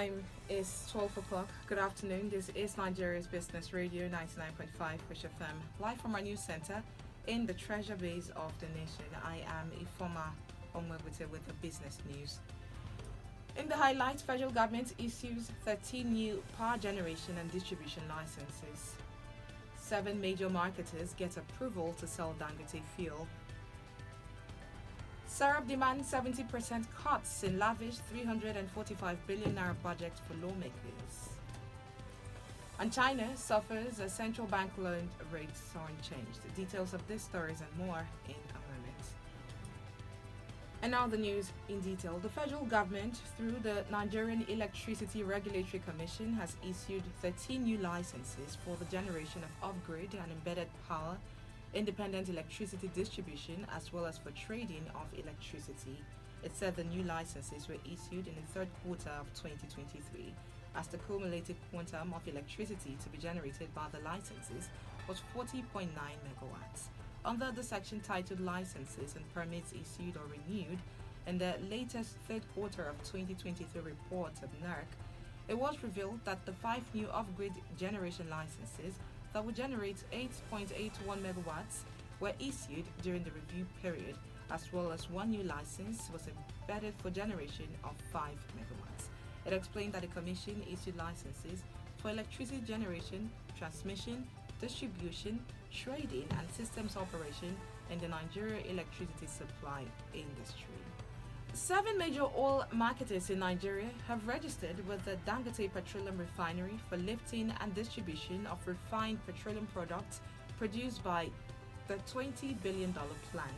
Time is 12 o'clock. Good afternoon. This is Nigeria's Business Radio 99.5 Fish FM, live from our news center in the treasure base of the nation. I am Ifoma Onwebute with the business news. In the highlights, federal government issues 13 new power generation and distribution licenses. 7 major marketers get approval to sell Dangote fuel. Syrup demands 70% cuts in lavish 345 billion naira budget for lawmakers. And China suffers as central bank loan rates are unchanged. The details of these stories and more in a moment. And now the news in detail. The federal government, through the Nigerian Electricity Regulatory Commission, has issued 13 new licenses for the generation of off-grid and embedded power, independent electricity distribution, as well as for trading of electricity. It said the new licenses were issued in the third quarter of 2023, as the cumulative quantum of electricity to be generated by the licenses was 40.9 megawatts. Under the section titled Licenses and Permits Issued or Renewed, in the latest third quarter of 2023 report of NERC, it was revealed that the 5 new off-grid generation licenses that would generate 8.81 megawatts were issued during the review period, as well as 1 new license was embedded for generation of 5 megawatts. It explained that the Commission issued licenses for electricity generation, transmission, distribution, trading, and systems operation in the Nigeria electricity supply industry. 7 major oil marketers in Nigeria have registered with the Dangote Petroleum Refinery for lifting and distribution of refined petroleum products produced by the $20 billion plant.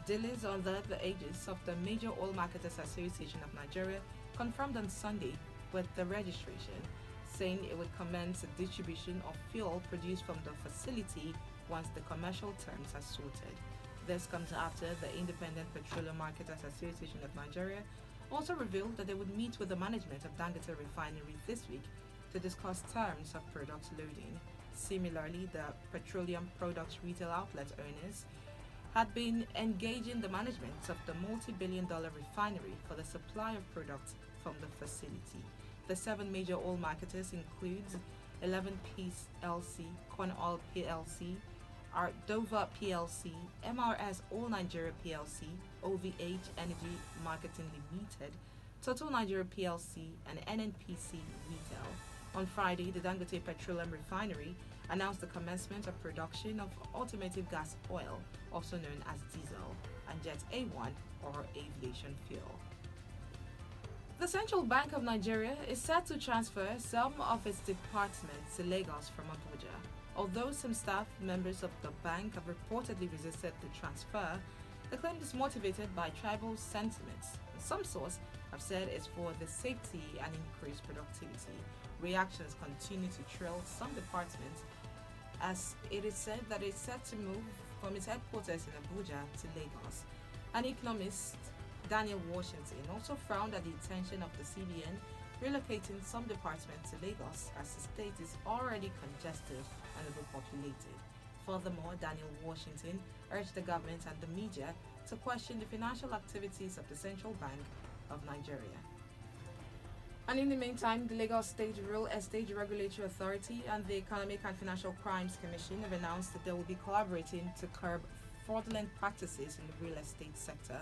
Dealers under the aegis of the Major Oil Marketers Association of Nigeria confirmed on Sunday with the registration, saying it would commence the distribution of fuel produced from the facility once the commercial terms are sorted. This comes after the Independent Petroleum Marketers Association of Nigeria also revealed that they would meet with the management of Dangote Refinery this week to discuss terms of product loading. Similarly, the petroleum products retail outlet owners had been engaging the management of the multi-billion-dollar refinery for the supply of products from the facility. The 7 major oil marketers includes 11 PLC, Corn Oil PLC, Ardova PLC, MRS All Nigeria PLC, OVH Energy Marketing Limited, Total Nigeria PLC, and NNPC Retail. On Friday, the Dangote Petroleum Refinery announced the commencement of production of alternative gas oil, also known as diesel, and Jet A1 or aviation fuel. The Central Bank of Nigeria is set to transfer some of its departments to Lagos from Abuja. Although some staff members of the bank have reportedly resisted the transfer, the claim is motivated by tribal sentiments. Some sources have said it's for the safety and increased productivity. Reactions continue to trail some departments, as it is said that it's set to move from its headquarters in Abuja to Lagos. An economist, Daniel Washington, also frowned at the intention of the CBN relocating some departments to Lagos, as the state is already congested and overpopulated. Furthermore, Daniel Washington urged the government and the media to question the financial activities of the Central Bank of Nigeria. And in the meantime, the Lagos State Real Estate Regulatory Authority and the Economic and Financial Crimes Commission have announced that they will be collaborating to curb fraudulent practices in the real estate sector.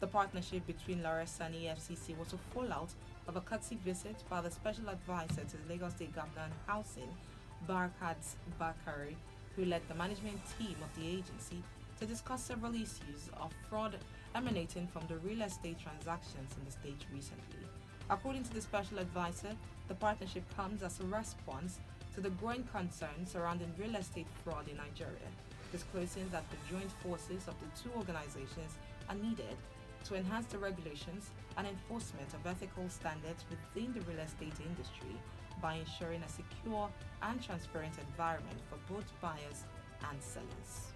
The partnership between Lawrence and EFCC was a fallout of a courtesy visit by the Special Advisor to the Lagos State Governor on Housing, Barkat Bakari, who led the management team of the agency to discuss several issues of fraud emanating from the real estate transactions in the state recently. According to the Special Advisor, the partnership comes as a response to the growing concerns surrounding real estate fraud in Nigeria, disclosing that the joint forces of the two organizations are needed to enhance the regulations and enforcement of ethical standards within the real estate industry by ensuring a secure and transparent environment for both buyers and sellers.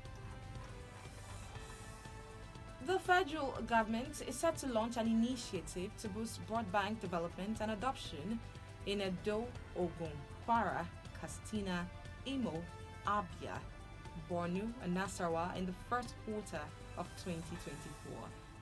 The federal government is set to launch an initiative to boost broadband development and adoption in Edo, Ogun, Kwara, Katsina, Imo, Abia, Borno, and Nasarawa in the first quarter of 2024.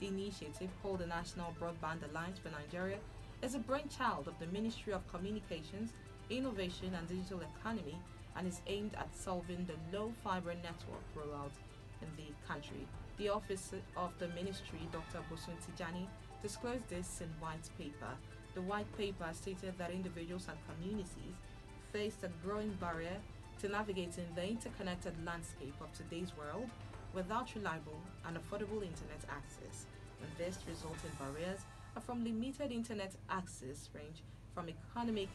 The initiative, called the National Broadband Alliance for Nigeria, is a brainchild of the Ministry of Communications, Innovation and Digital Economy and is aimed at solving the low fiber network rollout in the country. The Office of the Ministry, Dr. Bosun Tijani, disclosed this in white paper. The white paper stated that individuals and communities faced a growing barrier to navigating the interconnected landscape of today's world without reliable and affordable internet access. And this resulting barriers are from limited internet access range from economic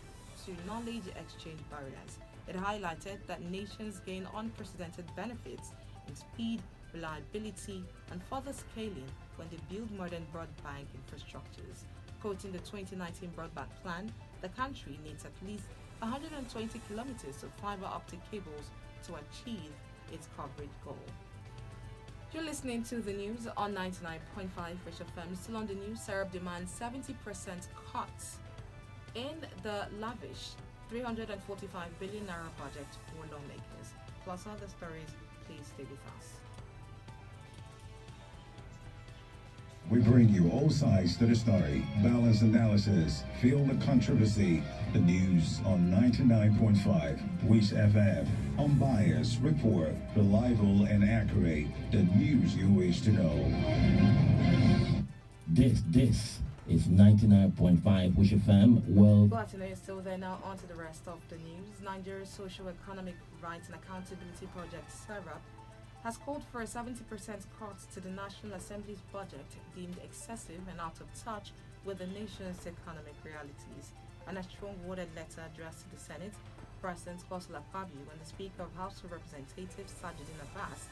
to knowledge exchange barriers. It highlighted that nations gain unprecedented benefits in speed, reliability, and further scaling when they build modern broadband infrastructures. Quoting the 2019 broadband plan, the country needs at least 120 kilometers of fiber optic cables to achieve its coverage goal. You're listening to the news on 99.5 Fresh FM. Still on the news, Serap demands 70% cuts in the lavish 345 billion naira budget for lawmakers. Plus other stories, please stay with us. We bring you all sides to the story, balanced analysis, feel the controversy, the news on 99.5 Wish FM. Unbiased report, reliable and accurate, the news you wish to know. This is 99.5 Wish FM World. Glad to know you're still there. Now on to the rest of the news. Nigeria's Socio-Economic Rights and Accountability Project, SERAP, has called for a 70% cut to the National Assembly's budget deemed excessive and out of touch with the nation's economic realities. In a strong-worded letter addressed to the Senate, President Godswill Akpabio and the Speaker of House of Representatives Sajidin Abbas,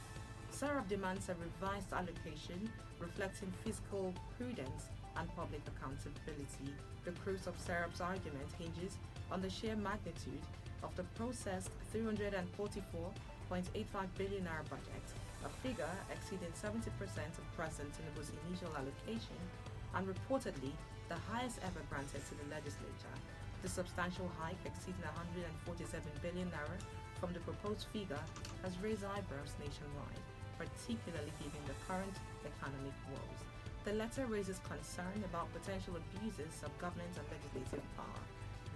SERAP demands a revised allocation reflecting fiscal prudence and public accountability. The crux of SERAP's argument hinges on the sheer magnitude of the processed 344.85 billion naira budget, a figure exceeding 70% of President Tinubu's initial allocation and reportedly the highest ever granted to the legislature. The substantial hike exceeding 147 billion naira from the proposed figure has raised eyebrows nationwide, particularly given the current economic woes. The letter raises concern about potential abuses of government and legislative power,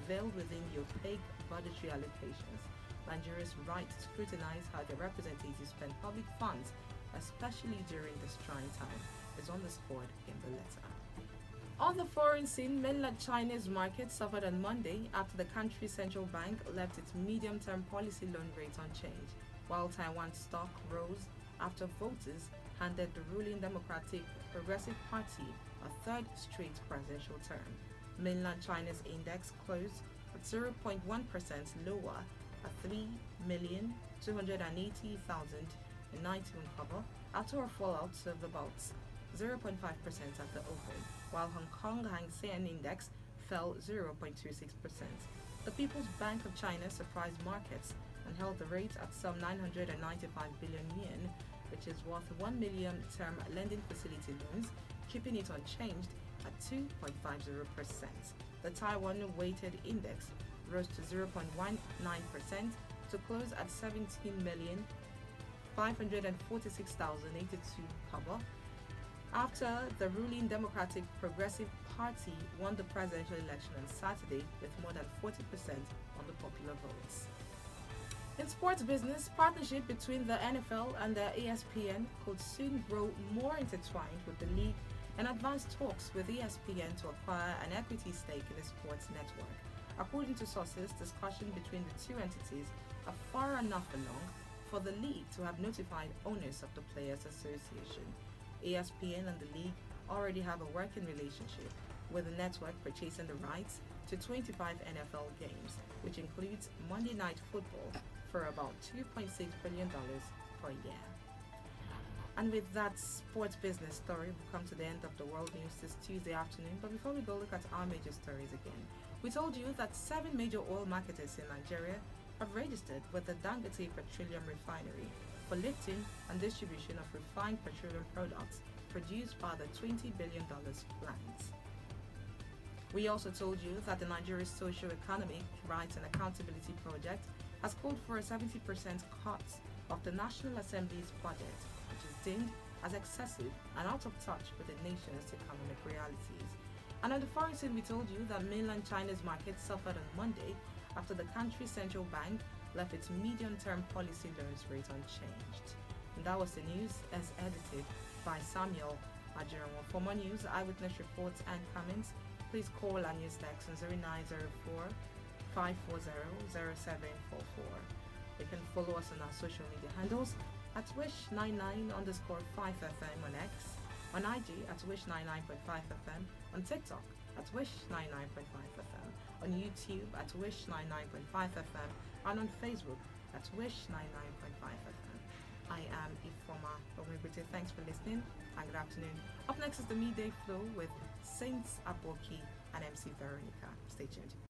veiled within the opaque budgetary allocations. Nigeria's right to scrutinize how their representatives spend public funds, especially during this trying time, is underscored in the letter. On the foreign scene, mainland China's market suffered on Monday after the country's central bank left its medium-term policy loan rate unchanged, while Taiwan's stock rose after voters handed the ruling Democratic Progressive Party a third straight presidential term. Mainland China's index closed at 0.1% lower at 3,280,091 cover after a fallout of about 0.5% at the open, while Hong Kong Hang Seng Index fell 0.26%. The People's Bank of China surprised markets and held the rate at some 995 billion yen, which is worth 1 million term lending facility loans, keeping it unchanged at 2.50%. The Taiwan weighted index rose to 0.19% to close at 17,546,082 cover after the ruling Democratic Progressive Party won the presidential election on Saturday with more than 40% of the popular votes. In sports business, partnership between the NFL and the ESPN could soon grow more intertwined with the league and advance talks with ESPN to acquire an equity stake in the sports network. According to sources, discussion between the two entities are far enough along for the league to have notified owners of the Players Association. ESPN and the league already have a working relationship, with the network purchasing the rights to 25 NFL games, which includes Monday Night Football, for about $2.6 billion per year. And with that sports business story, we've come to the end of the world news this Tuesday afternoon. But before we go look at our major stories again, we told you that 7 major oil marketers in Nigeria have registered with the Dangote Petroleum Refinery for lifting and distribution of refined petroleum products produced by the $20 billion plant. We also told you that the Nigeria's Socio-Economic Rights and Accountability Project has called for a 70% cut of the National Assembly's budget, which is deemed as excessive and out of touch with the nation's economic realities. And on the foreign scene, we told you that mainland China's market suffered on Monday after the country's central bank left its medium-term policy loans rate unchanged. And that was the news as edited by Samuel Ajironwo. For more news, eyewitness reports and comments, please call our news desk on 0904 540 0744. You can follow us on our social media handles at wish99_5fm on X, on IG at wish99.5fm, on TikTok at wish99.5fm, on YouTube at wish99.5fm, and on Facebook at wish99.5fm. I am Ifoma Omibute. Thanks for listening and good afternoon. Up next is the Midday Flow with Saints Aboki and MC Veronica. Stay tuned.